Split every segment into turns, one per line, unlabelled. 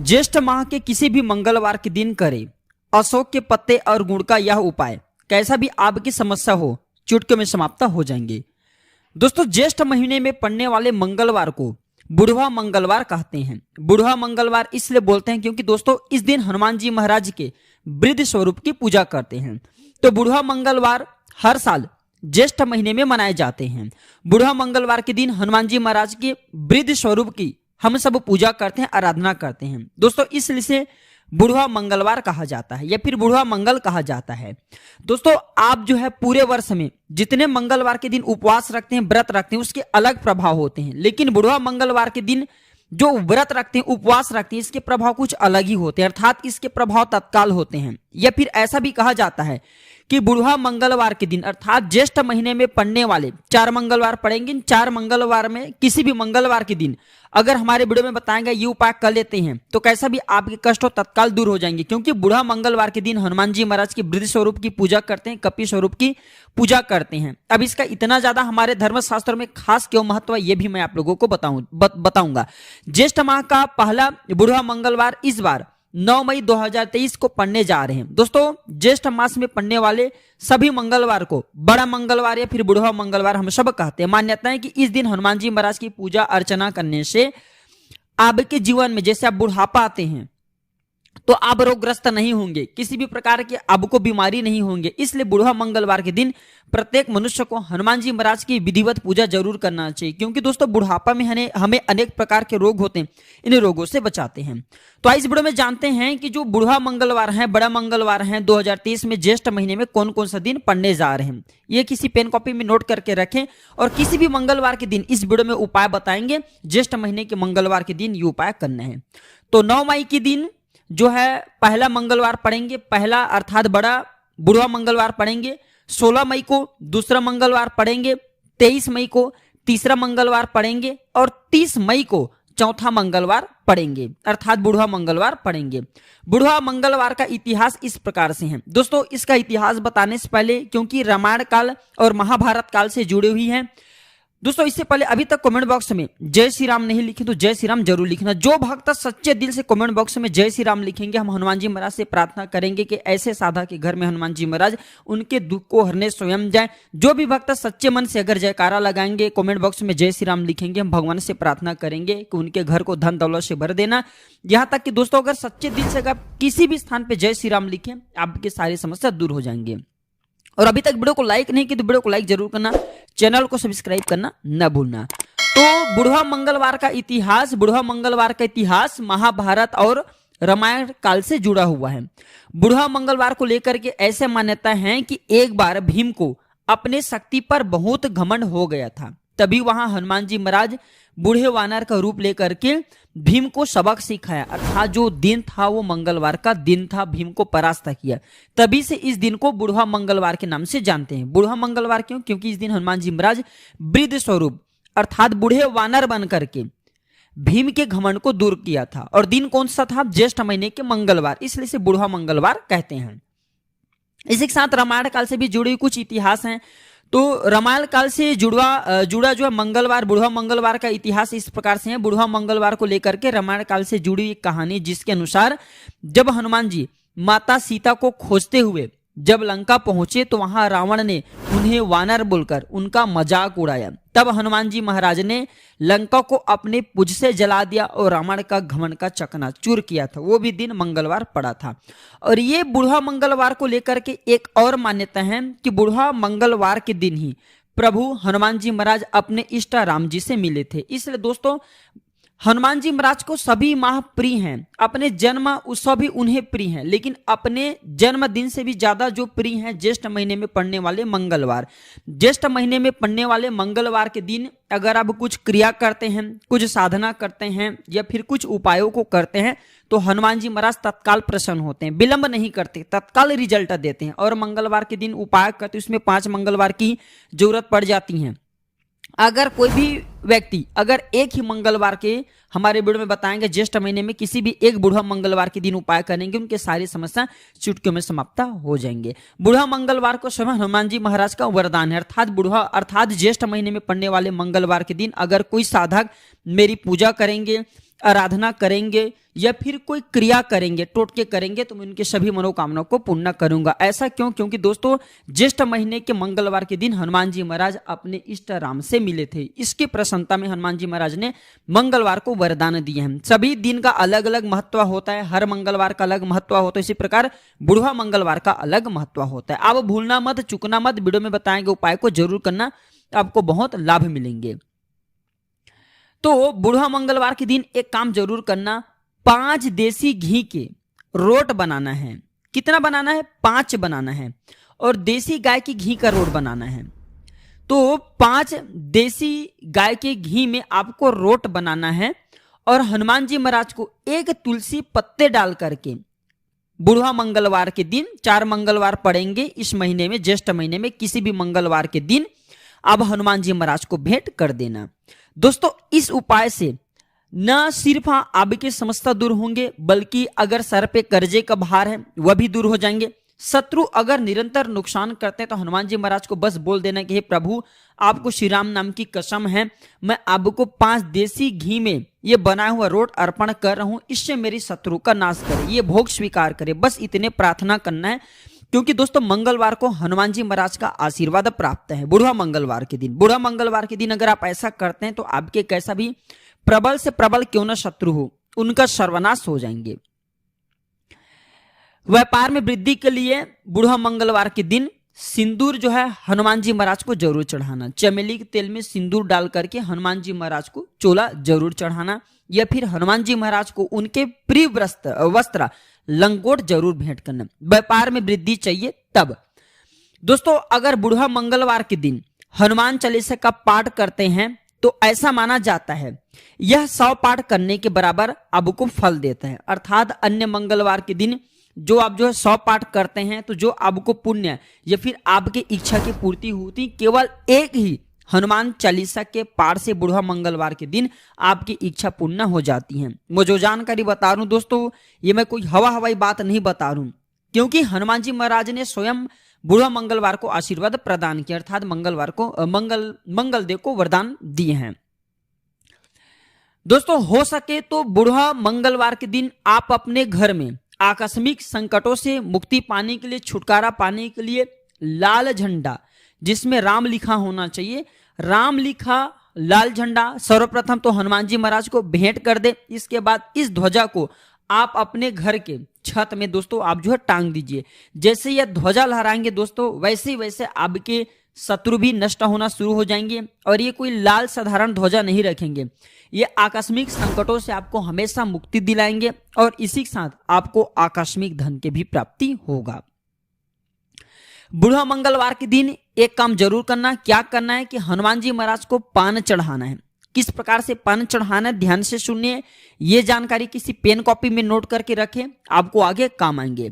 ज्येष्ठ माह के किसी भी मंगलवार के दिन करें अशोक के पत्ते और गुड़ का यह उपाय। कैसा भी आपकी समस्या हो चुटकियों में समाप्त हो जाएंगे। दोस्तों, ज्येष्ठ महीने में पड़ने वाले मंगलवार को बुढ़वा मंगलवार कहते हैं। बुढ़वा मंगलवार इसलिए बोलते हैं क्योंकि दोस्तों इस दिन हनुमान जी महाराज के वृद्ध स्वरूप की पूजा करते हैं। तो बुढ़वा मंगलवार हर साल ज्येष्ठ महीने में मनाए जाते हैं। बुढ़वा मंगलवार के दिन हनुमान जी महाराज के वृद्ध स्वरूप की हम सब पूजा करते हैं, आराधना करते हैं। दोस्तों इसलिए से बुढ़वा मंगलवार कहा जाता है या फिर बुढ़वा मंगल कहा जाता है। दोस्तों आप जो है पूरे वर्ष में जितने मंगलवार के दिन उपवास रखते हैं, व्रत रखते हैं, उसके अलग प्रभाव होते हैं। लेकिन बुढ़वा मंगलवार के दिन जो व्रत रखते हैं, उपवास रखते हैं, इसके प्रभाव कुछ अलग ही होते हैं, अर्थात इसके प्रभाव तत्काल होते हैं। या फिर ऐसा भी कहा जाता है कि बुढ़वा मंगलवार के दिन अर्थात ज्येष्ठ महीने में पड़ने वाले 4 मंगलवार पड़ेंगे। इन 4 मंगलवार में किसी भी मंगलवार के दिन अगर हमारे वीडियो में बताएंगे ये उपाय कर लेते हैं तो कैसा भी आपके कष्ट हो तत्काल दूर हो जाएंगे। क्योंकि बुढ़ा मंगलवार के दिन हनुमान जी महाराज की वृद्ध स्वरूप की पूजा करते हैं, कपि स्वरूप की पूजा करते हैं। अब इसका इतना ज्यादा हमारे धर्मशास्त्र में खास क्यों महत्व है ये भी मैं आप लोगों को बताऊंगा। ज्येष्ठ माह का पहला बुढ़वा मंगलवार इस बार 9 मई 2023 को पढ़ने जा रहे हैं। दोस्तों ज्येष्ठ मास में पढ़ने वाले सभी मंगलवार को बड़ा मंगलवार या फिर बुढ़वा मंगलवार हम सब कहते हैं। मान्यता है कि इस दिन हनुमान जी महाराज की पूजा अर्चना करने से आपके जीवन में जैसे आप बुढ़ापा आते हैं तो आप रोगग्रस्त नहीं होंगे, किसी भी प्रकार की आपको बीमारी नहीं होंगे। इसलिए बुढ़वा मंगलवार के दिन प्रत्येक मनुष्य को हनुमान जी महाराज की विधिवत पूजा जरूर करना चाहिए। क्योंकि दोस्तों बुढ़ापा में हमें अनेक प्रकार के रोग होते हैं, इन रोगों से बचाते हैं। तो इस वीडियो में जानते हैं कि जो बुढ़वा मंगलवार है, बड़ा मंगलवार है 2023 में ज्येष्ठ महीने में कौन कौन सा दिन पढ़ने जा रहे हैं। ये किसी पेन कॉपी में नोट करके रखें और किसी भी मंगलवार के दिन इस वीडियो में उपाय बताएंगे। ज्येष्ठ महीने के मंगलवार के दिन ये उपाय करने हैं। तो 9 मई के दिन जो है पहला मंगलवार पढ़ेंगे, पहला अर्थात बड़ा बुढ़वा मंगलवार पढ़ेंगे। 16 मई को दूसरा मंगलवार पढ़ेंगे, 23 मई को तीसरा मंगलवार पढ़ेंगे और 30 मई को चौथा मंगलवार पढ़ेंगे, अर्थात बुढ़वा मंगलवार पढ़ेंगे। बुढ़वा मंगलवार का इतिहास इस प्रकार से है। दोस्तों इसका इतिहास बताने से पहले, क्योंकि रामायण काल और महाभारत काल से जुड़ी हुई है, दोस्तों इससे पहले अभी तक कमेंट बॉक्स में जय श्री राम नहीं लिखे तो जय श्री राम जरूर लिखना। जो भक्त सच्चे दिल से कमेंट बॉक्स में जय श्री राम लिखेंगे, हम हनुमान जी महाराज से प्रार्थना करेंगे कि ऐसे साधक के घर में हनुमान जी महाराज उनके दुख को हरने स्वयं जाए। जो भी भक्त सच्चे मन से अगर जयकारा लगाएंगे, कमेंट बॉक्स में जय श्री राम लिखेंगे, हम भगवान से प्रार्थना करेंगे कि उनके घर को धन दौलत से भर देना। यहाँ तक कि दोस्तों अगर सच्चे दिल से अगर किसी भी स्थान पर जय श्री राम लिखें, आपकी सारी समस्या दूर हो जाएंगे। और अभी तक वीडियो को लाइक नहीं किया तो वीडियो को लाइक जरूर करना, चैनल को सब्सक्राइब करना न भूलना। तो बुढ़वा मंगलवार का इतिहास महाभारत और रामायण काल से जुड़ा हुआ है। बुढ़वा मंगलवार को लेकर के ऐसे मान्यता है कि एक बार भीम को अपने शक्ति पर बहुत घमंड हो गया था। तभी वहां हनुमान जी महाराज बूढ़े वानर का रूप लेकर के भीम को सबक सिखाया, अर्थात जो दिन था वो मंगलवार का दिन था, भीम को परास्त किया। तभी से इस दिन को बुढ़वा मंगलवार के नाम से जानते हैं। बुढ़वा मंगलवार क्यों? क्योंकि इस दिन हनुमान जी महाराज वृद्ध स्वरूप अर्थात बूढ़े वानर बन करके भीम के घमंड को दूर किया था। और दिन कौन सा था? ज्येष्ठ महीने के मंगलवार, इसलिए से बुढ़वा मंगलवार कहते हैं। इसी के साथ रामायण काल से भी जुड़ी हुई कुछ इतिहास हैं। तो रामायण काल से जुड़ा जो है मंगलवार, बुढ़वा मंगलवार का इतिहास इस प्रकार से है। बुढ़वा मंगलवार को लेकर के रामायण काल से जुड़ी एक कहानी, जिसके अनुसार जब हनुमान जी माता सीता को खोजते हुए जब लंका पहुंचे तो वहां रावण ने उन्हें वानर बोलकर उनका मजाक उड़ाया। तब हनुमान जी महाराज ने लंका को अपने पुंज से जला दिया और रावण का घमंड का चकनाचूर किया था। वो भी दिन मंगलवार पड़ा था। और ये बुढ़वा मंगलवार को लेकर के एक और मान्यता है कि बुढ़वा मंगलवार के दिन ही प्रभु हनुमान जी महाराज अपने इष्ट राम जी से मिले थे। इसलिए दोस्तों हनुमान जी महाराज को सभी माह प्रिय हैं, अपने जन्म उत्सव भी उन्हें प्रिय हैं, लेकिन अपने जन्मदिन से भी ज्यादा जो प्रिय हैं ज्येष्ठ महीने में पड़ने वाले मंगलवार। ज्येष्ठ महीने में पड़ने वाले मंगलवार के दिन अगर आप कुछ क्रिया करते हैं, कुछ साधना करते हैं या फिर कुछ उपायों को करते हैं तो हनुमान जी महाराज तत्काल प्रसन्न होते हैं, विलंब नहीं करते, तत्काल रिजल्ट देते हैं। और मंगलवार के दिन उपाय करते उसमें 5 मंगलवार की जरूरत पड़ जाती है। अगर कोई भी व्यक्ति अगर एक ही मंगलवार के हमारे वीडियो में बताएंगे ज्येष्ठ महीने में किसी भी एक बुढ़वा मंगलवार के दिन उपाय करेंगे, उनके सारी समस्या चुटकियों में समाप्त हो जाएंगे। बुढ़वा मंगलवार को समय हनुमान जी महाराज का वरदान है, अर्थात ज्येष्ठ महीने में पड़ने वाले मंगलवार के दिन अगर कोई साधक मेरी पूजा करेंगे आराधना करेंगे या फिर कोई क्रिया करेंगे, टोटके करेंगे, तो मैं उनके सभी मनोकामनाओं को पूर्ण करूंगा। ऐसा क्यों? क्योंकि दोस्तों ज्येष्ठ महीने के मंगलवार के दिन हनुमान जी महाराज अपने इष्ट राम से मिले थे। इसकी प्रसन्नता में हनुमान जी महाराज ने मंगलवार को वरदान दिए हैं। सभी दिन का अलग अलग महत्व होता है, हर मंगलवार का अलग महत्व होता है, इसी प्रकार बुढ़वा मंगलवार का अलग महत्व होता है। आप भूलना मत, चुकना मत, वीडियो में बताए गए उपाय को जरूर करना, आपको बहुत लाभ मिलेंगे। तो बुढ़वा मंगलवार के दिन एक काम जरूर करना, 5 देसी घी के रोट बनाना है। कितना बनाना है? 5 बनाना है, और देसी गाय की घी का रोट बनाना है। तो 5 देसी गाय के घी में आपको रोट बनाना है, और हनुमान जी महाराज को एक तुलसी पत्ते डाल करके बुढ़वा मंगलवार के दिन, 4 मंगलवार पड़ेंगे इस महीने में, ज्येष्ठ महीने में, किसी भी मंगलवार के दिन आप हनुमान जी महाराज को भेंट कर देना। दोस्तों इस उपाय से न सिर्फ आपकी समस्या दूर होंगे, बल्कि अगर सर पे कर्जे का भार है वह भी दूर हो जाएंगे। शत्रु अगर निरंतर नुकसान करते हैं तो हनुमान जी महाराज को बस बोल देना कि हे प्रभु, आपको श्री राम नाम की कसम है, मैं आपको 5 देसी घी में ये बना हुआ रोट अर्पण कर रहा हूं, इससे मेरी शत्रु का नाश करे, ये भोग स्वीकार करे। बस इतने प्रार्थना करना है, क्योंकि दोस्तों मंगलवार को हनुमान जी महाराज का आशीर्वाद प्राप्त है। बुढ़वा मंगलवार के दिन, बुढ़वा मंगलवार के दिन अगर आप ऐसा करते हैं तो आपके कैसा भी प्रबल से प्रबल क्यों न शत्रु हो, उनका सर्वनाश हो जाएंगे। व्यापार में वृद्धि के लिए बुढ़वा मंगलवार के दिन सिंदूर जो है हनुमान जी महाराज को जरूर चढ़ाना। चमेली के तेल में सिंदूर डाल करके हनुमान जी महाराज को चोला जरूर चढ़ाना, या फिर हनुमान जी महाराज को उनके प्रिय वस्त्र लंगोट जरूर भेंट करना। व्यापार में वृद्धि चाहिए तब। दोस्तों अगर बुढ़वा मंगलवार के दिन हनुमान चालीसा का पाठ करते हैं तो ऐसा माना जाता है यह 100 पाठ करने के बराबर आपको फल देता है। अर्थात अन्य मंगलवार के दिन जो आप जो है 100 पाठ करते हैं तो जो आपको पुण्य या फिर आपकी इच्छा की पूर्ति होती, केवल एक ही हनुमान चालीसा के पाठ से बुढ़वा मंगलवार के दिन आपकी इच्छा पूर्ण हो जाती है। मैं जो जानकारी बता रहा हूं दोस्तों, ये मैं कोई हवाई बात नहीं बता रहा हूं, क्योंकि हनुमान जी महाराज ने स्वयं बुढ़वा मंगलवार को आशीर्वाद प्रदान किया, अर्थात मंगलवार को मंगलदेव को वरदान दिए हैं। दोस्तों हो सके तो बुढ़वा मंगलवार के दिन आप अपने घर में आकस्मिक संकटों से मुक्ति पाने के लिए, छुटकारा पाने के लिए लाल झंडा जिसमें राम लिखा होना चाहिए, राम लिखा लाल झंडा सर्वप्रथम तो हनुमान जी महाराज को भेंट कर दे। इसके बाद इस ध्वजा को आप अपने घर के छत में दोस्तों आप जो है टांग दीजिए। जैसे यह ध्वजा लहराएंगे दोस्तों, वैसे वैसे आपके शत्रु भी नष्ट होना शुरू हो जाएंगे। और ये कोई लाल साधारण ध्वजा नहीं रखेंगे, ये आकस्मिक संकटों से आपको हमेशा मुक्ति दिलाएंगे, और इसी के साथ आपको आकस्मिक धन की भी प्राप्ति होगा। बुढ़वा मंगलवार के दिन एक काम जरूर करना, क्या करना है कि हनुमान जी महाराज को पान चढ़ाना है। किस प्रकार से पान चढ़ाना है ध्यान से सुनिए, ये जानकारी किसी पेन कॉपी में नोट करके रखें, आपको आगे काम आएंगे।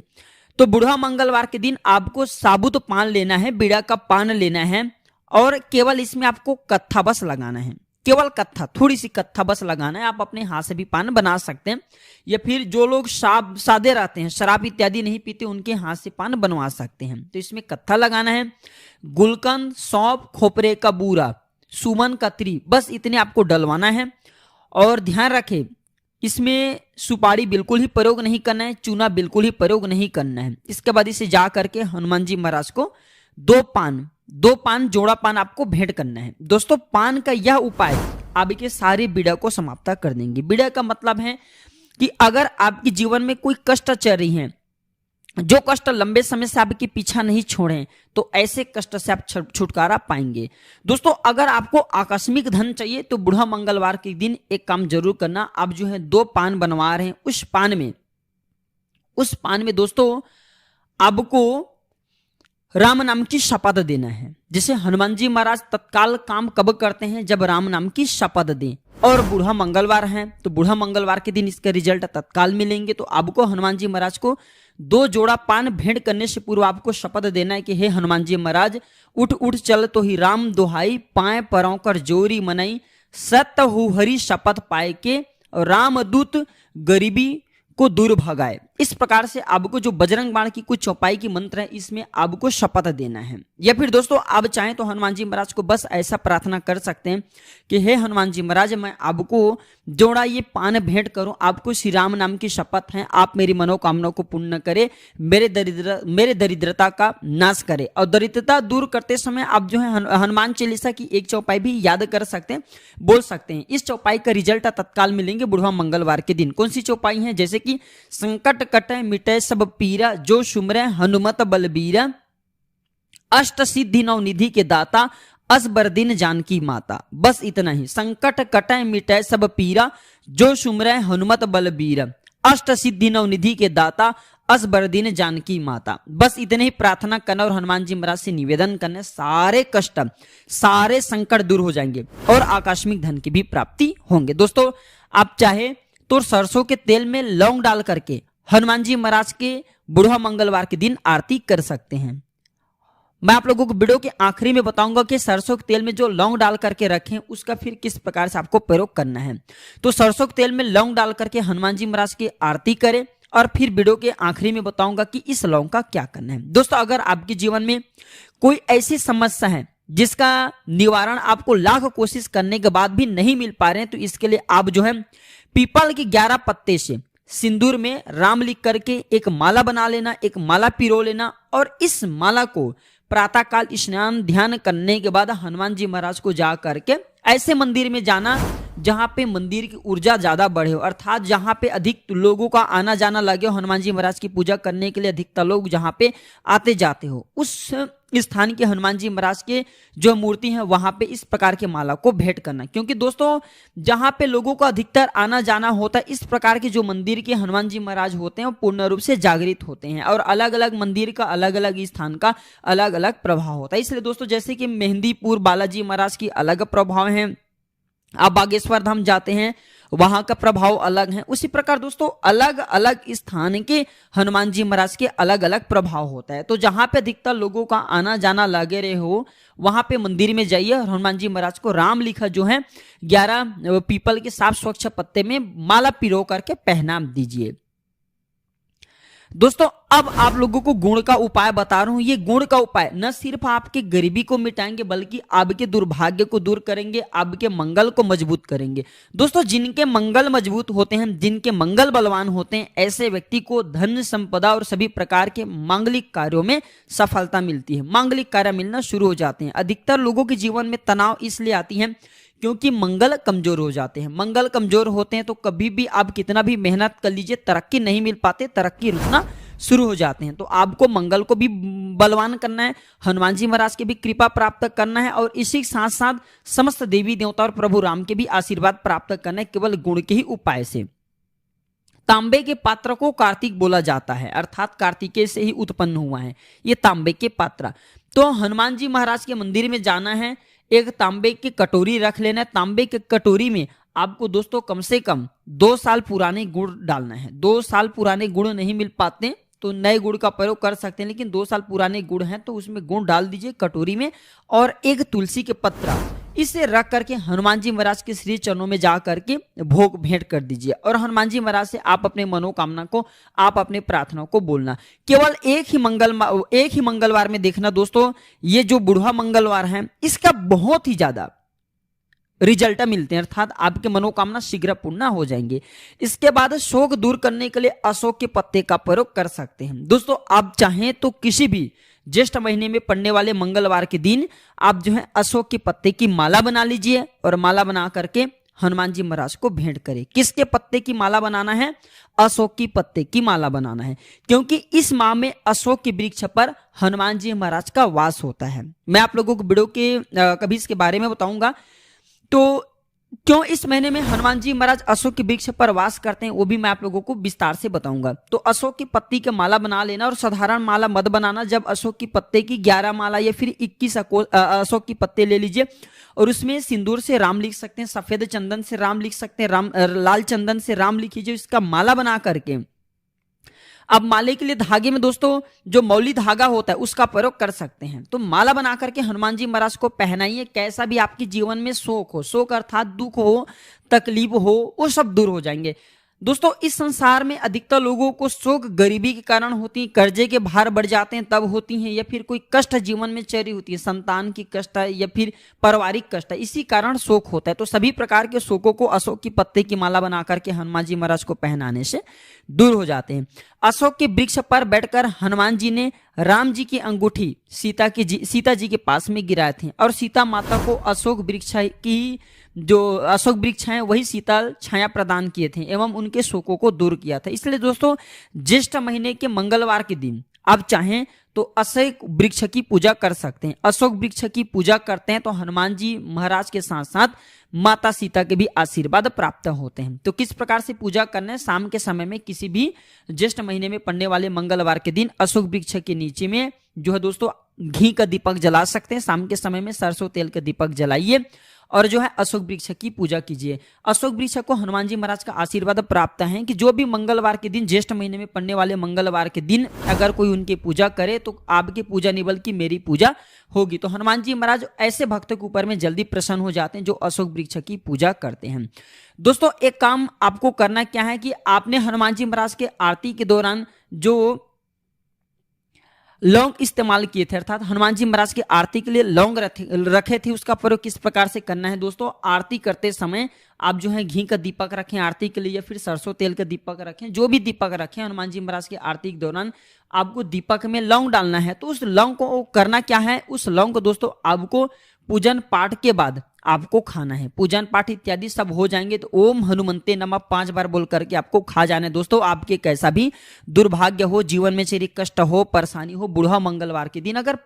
तो बुढ़वा मंगलवार के दिन आपको साबुत पान लेना है, बीड़ा का पान लेना है, और केवल इसमें आपको कत्था बस लगाना है, केवल कत्था, थोड़ी सी कत्था बस लगाना है। आप अपने हाथ से भी पान बना सकते हैं, या फिर जो लोग सादे रहते हैं, शराब इत्यादि नहीं पीते, उनके हाथ से पान बनवा सकते हैं। तो इसमें कत्था लगाना है, गुलकंद, सौंफ, खोपरे का बूरा, सुमन, कतरी, बस इतने आपको डलवाना है। और ध्यान रखें इसमें सुपारी बिल्कुल ही प्रयोग नहीं करना है, चूना बिल्कुल ही प्रयोग नहीं करना है। इसके बाद इसे जा करके हनुमान जी महाराज को 2 पान जोड़ा पान आपको भेंट करना है। दोस्तों पान का यह उपाय आपके सारे बीड़ा को समाप्त कर देंगे। बीड़ा का मतलब है कि अगर आपके जीवन में कोई कष्ट चल रही है, जो कष्ट लंबे समय से आपके पीछा नहीं छोड़े, तो ऐसे कष्ट से आप छुटकारा पाएंगे। दोस्तों अगर आपको आकस्मिक धन चाहिए तो बुढ़वा मंगलवार के दिन एक काम जरूर करना, आप जो है 2 पान बनवा रहे हैं, उस पान में दोस्तों आपको राम नाम की शपथ देना है। जैसे हनुमान जी महाराज तत्काल काम कब करते हैं, जब राम नाम की शपथ दें, और बुढ़वा मंगलवार है तो बुढ़वा मंगलवार के दिन इसके रिजल्ट तत्काल मिलेंगे। तो आपको हनुमान जी महाराज को 2 जोड़ा पान भेंट करने से पूर्व आपको शपथ देना है कि हे हनुमान जी महाराज, उठ उठ चल तो ही राम दोहाई, पाए परौ कर जोरी मनई, सत्य हु हरि शपथ पाए के, रामदूत गरीबी को दूर भगाए। इस प्रकार से आपको जो बजरंग बाण की कुछ चौपाई की मंत्र है इसमें आपको शपथ देना है। या फिर दोस्तों आप चाहें तो हनुमान जी महाराज को बस ऐसा प्रार्थना कर सकते हैं कि हे हनुमान जी महाराज, मैं आपको जोड़ा ये पान भेंट करूं, आपको श्री राम नाम की शपथ है, आप मेरी मनोकामना को पूर्ण करे, मेरे दरिद्रता का नाश करे। और दरिद्रता दूर करते समय आप जो है हनुमान चालीसा की एक चौपाई भी याद कर सकते हैं, बोल सकते हैं। इस चौपाई का रिजल्ट तत्काल मिलेंगे बुढ़वा मंगलवार के दिन। कौन सी चौपाई है? जैसे कि संकट कटे मिटे सब पीरा, जो सुमरे हनुमत बलबीरा, अष्ट सिद्धि नौ निधि के दाता, असबर दिन जानकी माता। बस इतना ही। संकट कटे मिटे सब पीरा, जो सुमरे हनुमत बलबीरा, अष्ट सिद्धि नौ निधि के दाता, असबर दिन जानकी माता। बस इतने ही प्रार्थना करना और हनुमान जी महाराज से निवेदन करने, सारे कष्ट सारे संकट दूर हो जाएंगे और आकस्मिक धन की भी प्राप्ति होंगे। दोस्तों आप चाहे तो सरसों के तेल में लौंग डाल करके हनुमान जी महाराज के बुढ़वा मंगलवार के दिन आरती कर सकते हैं। मैं आप लोगों को वीडियो के आखिरी में बताऊंगा कि सरसों के तेल में जो लौंग डाल करके रखें उसका फिर किस प्रकार से आपको प्रयोग करना है। तो सरसों के तेल में लौंग डाल करके हनुमान जी महाराज की आरती करें और फिर वीडियो के आखिरी में बताऊंगा कि इस लौंग का क्या करना है। दोस्तों अगर आपके जीवन में कोई ऐसी समस्या है जिसका निवारण आपको लाख कोशिश करने के बाद भी नहीं मिल पा रहे हैं, तो इसके लिए आप जो है पीपल के 11 पत्ते से सिंदूर में राम लिख करके एक माला बना लेना, एक माला पिरो लेना और इस माला को प्रातःकाल स्नान ध्यान करने के बाद हनुमान जी महाराज को जा करके ऐसे मंदिर में जाना जहां पे मंदिर की ऊर्जा ज्यादा बढ़े हो, अर्थात जहां पे अधिक लोगों का आना जाना लगे हो, हनुमान जी महाराज की पूजा करने के लिए अधिकतर लोग जहां पे आते जाते हो, उस स्थान के हनुमान जी महाराज के जो मूर्ति है वहां पे इस प्रकार के माला को भेंट करना। क्योंकि दोस्तों जहां पे लोगों का अधिकतर आना जाना होता है, इस प्रकार के जो मंदिर के हनुमान जी महाराज होते हैं वो पूर्ण रूप से जागृत होते हैं और अलग अलग मंदिर का अलग अलग स्थान का अलग अलग प्रभाव होता है। इसलिए दोस्तों जैसे कि मेहंदीपुर बालाजी महाराज की अलग प्रभाव है, आप बागेश्वर धाम जाते हैं वहां का प्रभाव अलग है, उसी प्रकार दोस्तों अलग अलग स्थान के हनुमान जी महाराज के अलग अलग प्रभाव होता है। तो जहां पे अधिकतर लोगों का आना जाना लगे रहे हो वहां पे मंदिर में जाइए और हनुमान जी महाराज को राम लिखा जो है 11 पीपल के साफ स्वच्छ पत्ते में माला पिरो करके पहना दीजिए। दोस्तों अब आप लोगों को गुण का उपाय बता रहा हूं। ये गुण का उपाय न सिर्फ आपके गरीबी को मिटाएंगे बल्कि आपके दुर्भाग्य को दूर करेंगे, आपके मंगल को मजबूत करेंगे। दोस्तों जिनके मंगल मजबूत होते हैं, जिनके मंगल बलवान होते हैं, ऐसे व्यक्ति को धन संपदा और सभी प्रकार के मांगलिक कार्यों में सफलता मिलती है, मांगलिक कार्य मिलना शुरू हो जाते हैं। अधिकतर लोगों के जीवन में तनाव इसलिए आती है क्योंकि मंगल कमजोर हो जाते हैं। मंगल कमजोर होते हैं तो कभी भी आप कितना भी मेहनत कर लीजिए तरक्की नहीं मिल पाते, तरक्की रुकना शुरू हो जाते हैं। तो आपको मंगल को भी बलवान करना है, हनुमान जी महाराज की भी कृपा प्राप्त करना है और इसी के साथ साथ समस्त देवी देवता और प्रभु राम के भी आशीर्वाद प्राप्त करना है केवल गुण के ही उपाय से। तांबे के पात्र को कार्तिक बोला जाता है, अर्थात कार्तिकेय से ही उत्पन्न हुआ है ये तांबे के पात्र। तो हनुमान जी महाराज के मंदिर में जाना है, एक तांबे की कटोरी रख लेना है। तांबे की कटोरी में आपको दोस्तों कम से कम 2 साल पुराने गुड़ डालना है। 2 साल पुराने गुड़ नहीं मिल पाते तो नए गुड़ का प्रयोग कर सकते हैं, लेकिन 2 साल पुराने गुड़ हैं तो उसमें गुड़ डाल दीजिए कटोरी में और एक तुलसी के पत्रा इसे रख करके हनुमान जी महाराज के श्री चरणों में जा करके भोग भेंट कर दीजिए और हनुमान जी महाराज से आप अपने मनोकामना को, आप अपने प्रार्थना को बोलना। केवल एक ही मंगलवार में देखना दोस्तों, ये जो बुढ़वा मंगलवार है इसका बहुत ही ज्यादा रिजल्ट मिलते हैं, अर्थात आपके मनोकामना शीघ्र पूर्ण हो जाएंगे। इसके बाद शोक दूर करने के लिए अशोक के पत्ते का प्रयोग कर सकते हैं। दोस्तों आप चाहें तो किसी भी ज्येष्ठ महीने में पड़ने वाले मंगलवार के दिन आप जो है अशोक के पत्ते की माला बना लीजिए और माला बना करके हनुमान जी महाराज को भेंट करें। किसके पत्ते की माला बनाना है? अशोक की पत्ते की माला बनाना है, क्योंकि इस माह में अशोक के वृक्ष पर हनुमान जी महाराज का वास होता है। मैं आप लोगों को वीडियो के कभी इसके बारे में बताऊंगा। तो क्यों इस महीने में हनुमान जी महाराज अशोक के वृक्ष पर वास करते हैं वो भी मैं आप लोगों को विस्तार से बताऊंगा। तो अशोक की पत्ती की माला बना लेना और साधारण माला मत बनाना। जब अशोक की पत्ते की 11 माला या फिर 21 अशोक की पत्ते ले लीजिए और उसमें सिंदूर से राम लिख सकते हैं, सफेद चंदन से राम लिख सकते हैं, लाल चंदन से राम लिख लीजिए। इसका माला बना करके अब माले के लिए धागे में दोस्तों जो मौली धागा होता है उसका प्रयोग कर सकते हैं। तो माला बना करके हनुमान जी महाराज को पहनाइए। कैसा भी आपके जीवन में शोक हो, शोक अर्थात दुख हो, तकलीफ हो, वो सब दूर हो जाएंगे। दोस्तों इस संसार में अधिकतर लोगों को शोक गरीबी के कारण होती है, कर्जे के भार बढ़ जाते हैं तब होती हैं, या फिर कोई कष्ट जीवन में चली होती है, संतान की कष्ट है या फिर पारिवारिक कष्ट है, इसी कारण शोक होता है। तो सभी प्रकार के शोकों को अशोक की पत्ते की माला बना करके हनुमान जी महाराज को पहनाने से दूर हो जाते हैं। अशोक के वृक्ष पर बैठकर हनुमान जी ने राम जी की अंगूठी सीता जी के पास में गिराए थे और सीता माता को अशोक वृक्ष हैं वही शीतल छाया प्रदान किए थे एवं उनके शोकों को दूर किया था। इसलिए दोस्तों ज्येष्ठ महीने के मंगलवार के दिन आप चाहें तो अशोक वृक्ष की पूजा कर सकते हैं। अशोक वृक्ष की पूजा करते हैं तो हनुमान जी महाराज के साथ साथ माता सीता के भी आशीर्वाद प्राप्त होते हैं। तो किस प्रकार से पूजा करना है, शाम के समय में किसी भी ज्येष्ठ महीने में पड़ने वाले मंगलवार के दिन अशोक वृक्ष के नीचे में जो है दोस्तों घी का दीपक जला सकते हैं। शाम के समय में सरसों तेल का दीपक जलाइए और जो है अशोक वृक्ष की पूजा कीजिए। अशोक वृक्ष को हनुमान जी महाराज का आशीर्वाद प्राप्त है कि जो भी मंगलवार के दिन ज्येष्ठ महीने में पड़ने वाले मंगलवार के दिन अगर कोई उनकी पूजा करे तो आपकी पूजा नहीं बल्कि मेरी पूजा होगी। तो हनुमान जी महाराज ऐसे भक्तों के ऊपर में जल्दी प्रसन्न हो जाते हैं जो अशोक वृक्ष की पूजा करते हैं। दोस्तों एक काम आपको करना क्या है कि आपने हनुमान जी महाराज के आरती के दौरान जो लौंग इस्तेमाल किए थे, अर्थात हनुमान जी महाराज की आरती के लिए लौंग रखे थे, उसका प्रयोग किस प्रकार से करना है। दोस्तों आरती करते समय आप जो है घी का दीपक रखें आरती के लिए या फिर सरसों तेल का दीपक रखें, जो भी दीपक रखें, हनुमान जी महाराज की आरती के दौरान आपको दीपक में लौंग डालना है। तो उस लौंग को करना क्या है, उस लौंग को दोस्तों आपको पूजन पाठ के बाद आपको खाना है। पूजन पाठ इत्यादि सब हो जाएंगे तो ओम हनुमंते नमः 5 बार बोल करके आपको खा जाना है। दोस्तों आपके कैसा भी दुर्भाग्य हो, जीवन में शारीरिक कष्ट हो, परेशानी हो, बुढ़ा मंगलवार के दिन अगर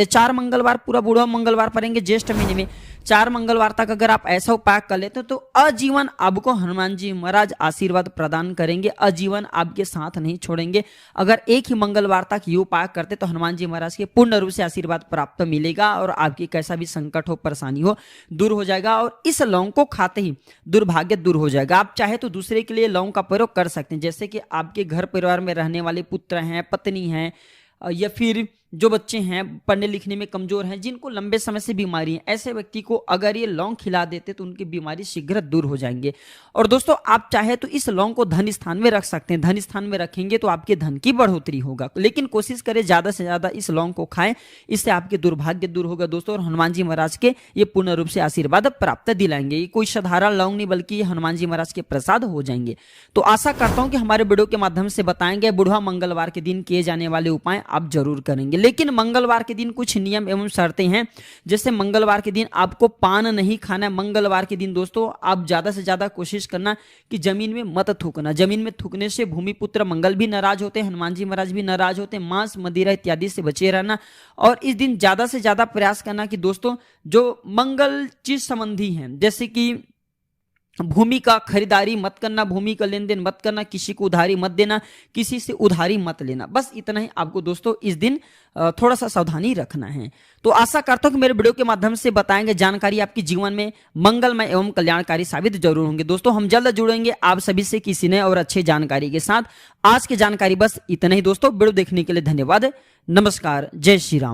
4 मंगलवार पूरा बुढ़ा मंगलवार पड़ेंगे ज्येष्ठ महीने में 4 मंगलवार तक अगर आप ऐसा उपाय कर लेते तो आजीवन आपको हनुमान जी महाराज आशीर्वाद प्रदान करेंगे, आजीवन आपके साथ नहीं छोड़ेंगे। अगर एक ही मंगलवार तक ये उपाय करते तो हनुमान जी महाराज के पूर्ण रूप से आशीर्वाद प्राप्त मिलेगा और आपकी कैसा भी संकट हो, परेशानी हो, दूर हो जाएगा और इस लौंग को खाते ही दुर्भाग्य दूर हो जाएगा। आप चाहे तो दूसरे के लिए लौंग का प्रयोग कर सकते हैं, जैसे कि आपके घर परिवार में रहने वाले पुत्र हैं, पत्नी हैं या फिर जो बच्चे हैं पढ़ने लिखने में कमजोर हैं, जिनको लंबे समय से बीमारी है, ऐसे व्यक्ति को अगर ये लौंग खिला देते तो उनकी बीमारी शीघ्र दूर हो जाएंगे। और दोस्तों आप चाहे तो इस लौंग को धन स्थान में रख सकते हैं, धन स्थान में रखेंगे तो आपके धन की बढ़ोतरी होगा, लेकिन कोशिश करें ज्यादा से ज्यादा इस लौंग को खाएं, इससे आपके दुर्भाग्य दूर होगा दोस्तों और हनुमान जी महाराज के ये पूर्ण रूप से आशीर्वाद प्राप्त दिलाएंगे। ये कोई साधारण लौंग नहीं बल्कि हनुमान जी महाराज के प्रसाद हो जाएंगे। तो आशा करता हूं कि हमारे वीडियो के माध्यम से बताएंगे बुढ़ा मंगलवार के दिन किए जाने वाले उपाय आप जरूर करेंगे। लेकिन मंगलवार के दिन कुछ नियम एवं शर्तें हैं, जैसे मंगलवार के दिन आपको पान नहीं खाना है। मंगलवार के दिन दोस्तों आप ज्यादा से ज्यादा कोशिश करना कि जमीन में मत थूकना, जमीन में थूकने से भूमिपुत्र मंगल भी नाराज होते हैं, हनुमान जी महाराज भी नाराज होते हैं। मांस मदिरा इत्यादि से बचे रहना और इस दिन ज्यादा से ज्यादा प्रयास करना कि दोस्तों जो मंगल चीज संबंधी हैं, जैसे कि भूमि का खरीदारी मत करना, भूमि का लेन देन मत करना, किसी को उधारी मत देना, किसी से उधारी मत लेना, बस इतना ही आपको दोस्तों इस दिन थोड़ा सा सावधानी रखना है। तो आशा करता हूं कि मेरे वीडियो के माध्यम से बताएंगे जानकारी आपके जीवन में मंगलमय एवं कल्याणकारी साबित जरूर होंगे। दोस्तों हम जल्द जुड़ेंगे आप सभी से किसी नए और अच्छे जानकारी के साथ। आज की जानकारी बस इतना ही दोस्तों, वीडियो देखने के लिए धन्यवाद। नमस्कार, जय श्री राम।